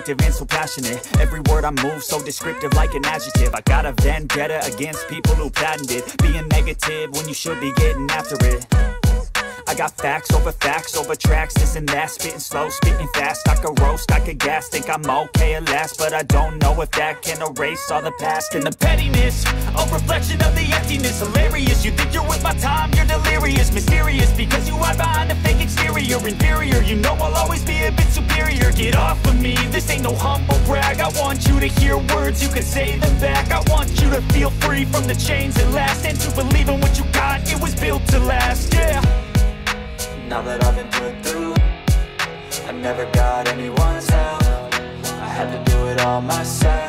And so passionate, every word I move so descriptive like an adjective. I got a vendetta against people who patented being negative when you should be getting after it. I got facts over tracks, this and that, spitting slow, spitting fast. I could roast, I could gas, think I'm okay at last, but I don't know if that can erase all the past. And the pettiness, a reflection of the emptiness. Hilarious, you think you're worth my time, you're delirious. Mysterious, because you hide behind a fake exterior. Inferior, you know I'll always be a bit superior. Get off of me, this ain't no humble brag. I want you to hear words, you can say them back. I want you to feel free from the chains that last, and to believe in what you got, it was built to last, yeah. Now that I've been put through, I never got anyone's help. I had to do it all myself.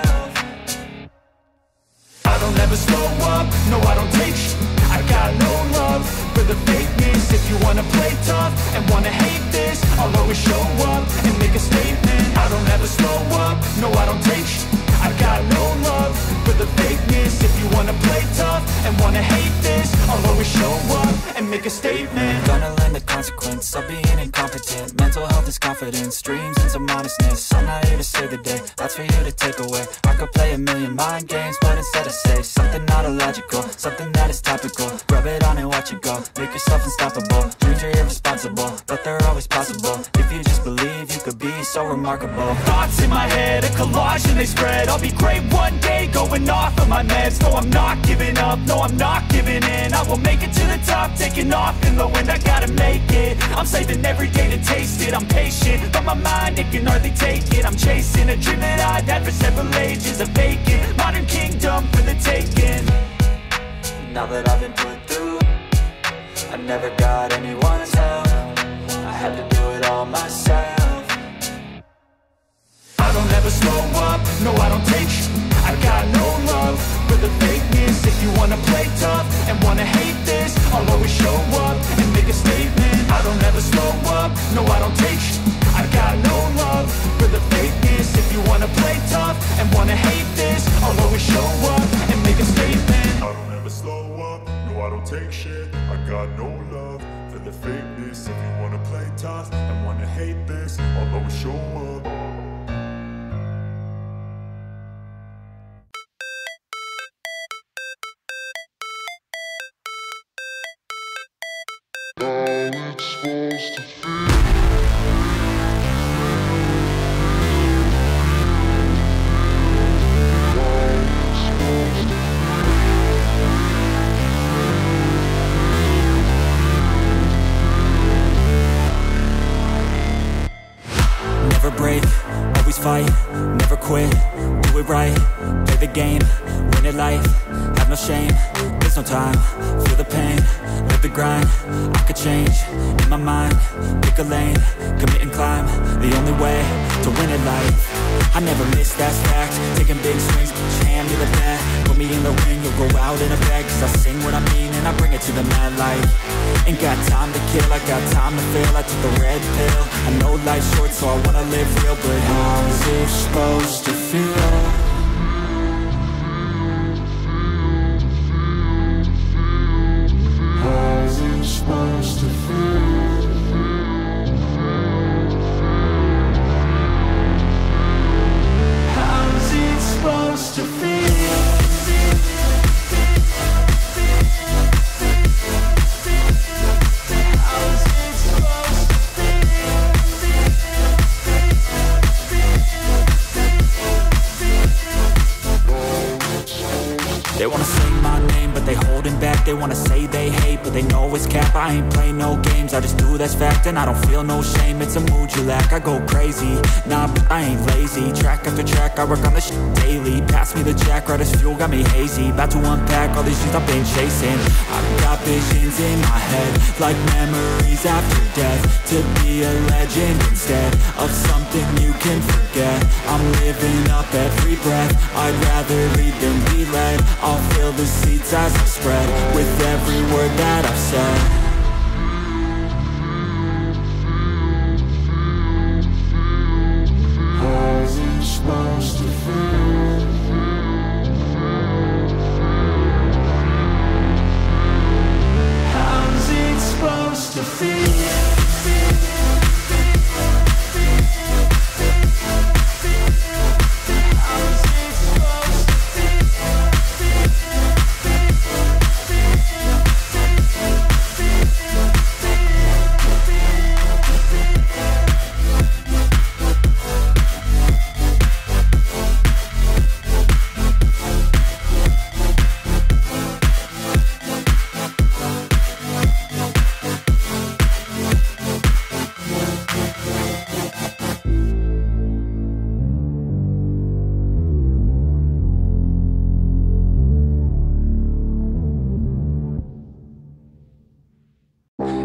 I don't ever slow up, no I don't take sh**. I got no love for the fakeness. If you wanna play tough and wanna hate this, I'll always show up and make a statement. I don't ever slow up, no I don't take sh**. I got no love for the fakeness. If you wanna play tough and wanna hate this, I'll always show up and make a statement. Gonna learn the consequence of being incompetent. Mental health is confidence, dreams and some honestness. I'm not here to save the day, that's for you to take away. I could play a million mind games, but instead I say something not illogical, something that is topical. Rub it on and watch it go, make yourself unstoppable. Dreams are irresponsible, but they're always possible. If you just believe, you could be so remarkable. Thoughts in my head, a collage and they spread. I'll be great one day, going off of my meds. No, I'm not giving up, no, I'm not giving in. I will make it to the top, taking off in the wind. I gotta make it, I'm saving every day to taste it. I'm patient, but my mind, it can hardly take it. I'm chasing a dream that I've had for several ages. A vacant, modern kingdom for the taking. now that I've been put through, I never got anyone's help, I had to do it all myself. I don't ever slow up, no I don't take sh**. I got no love for the fakeness. If you wanna play tough and wanna hate this, I'll always show up and make a statement. I don't ever slow up, no I don't take sh**. I got no love for the fakeness. If you wanna play tough and wanna hate this, I'll always show up and make a statement. I don't ever slow up, no I don't take shit. I got no love for the fakeness. If you wanna play tough and wanna hate this, I'll always show up. Never break, always fight, never quit, do it right, play the game, win it life, have no shame, there's no time, feel the pain, live the grind, I could change, in my mind, pick a lane, commit and climb, the only way to win it life. I never miss, that's fact, taking big swings, hand me the bat, put me in the ring, you'll go out in a bag, cause I sing what I mean and I bring it to the mad light. Ain't got time to kill, I got time to feel, I took the red pill, I know life's short so I wanna live real, but how's it supposed to feel? How's it supposed to feel? How's it supposed to feel? They wanna say my name, but they holding back. They wanna say they hate, but they know it's cap. I ain't play no games, I just do that's fact. And I don't feel no shame, it's a mood you lack. I go crazy, nah, but I ain't lazy. Track after track, I work on this shit daily. Pass me the jack, right as fuel, got me hazy. About to unpack all these things I've been chasing. I've got visions in my head, like memories after death. To be a legend instead of something you can forget. I'm living up every breath, I'd rather lead than be led. I'll fill the seats as I spread with every word that I've said. How's it supposed to feel? How's it supposed to feel?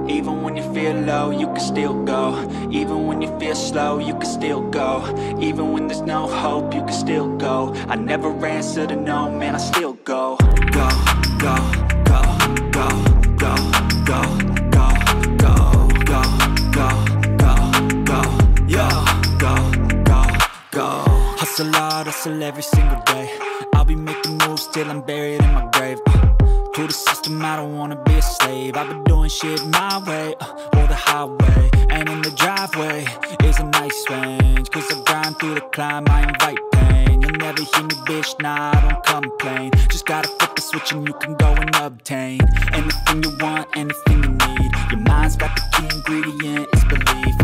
Even when you feel low, you can still go. Even when you feel slow, you can still go. Even when there's no hope, you can still go. I never answer to no, man, I still go. Go, go, go, go, go, go, go, go, go, go, go, go, yo, go, go, go. Hustle hard, hustle every single day. I'll be making moves till I'm buried in my grave. To the system, I don't wanna be a slave. I've been doing shit my way, or the highway. And in the driveway is a nice range, cause I grind through the climb, I invite pain. You'll never hear me, bitch, nah, I don't complain. Just gotta flip the switch and you can go and obtain anything you want, anything you need. Your mind's got the key ingredient, it's belief.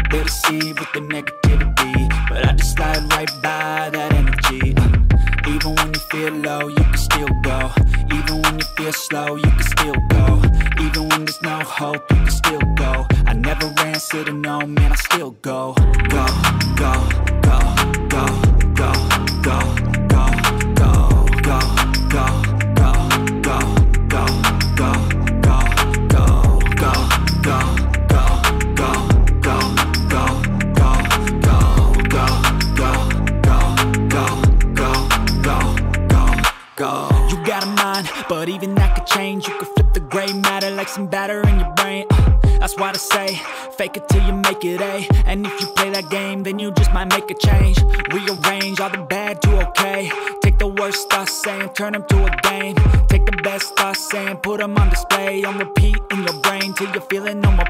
They deceive with the negativity, but I just slide right by that energy. Even when you feel low, you can still go. Even when you feel slow, you can still go. Even when there's no hope, you can still go. I never answer to no, man, I still go. Go, go, go, go, go, go, go, go, go, go, go, go, go, mixing batter in your brain. That's why they say, fake it till you make it A. And if you play that game, then you just might make a change. Rearrange all the bad to okay. Take the worst thoughts saying, turn them to a game. Take the best thoughts saying, put them on display. On repeat in your brain till you're feeling no more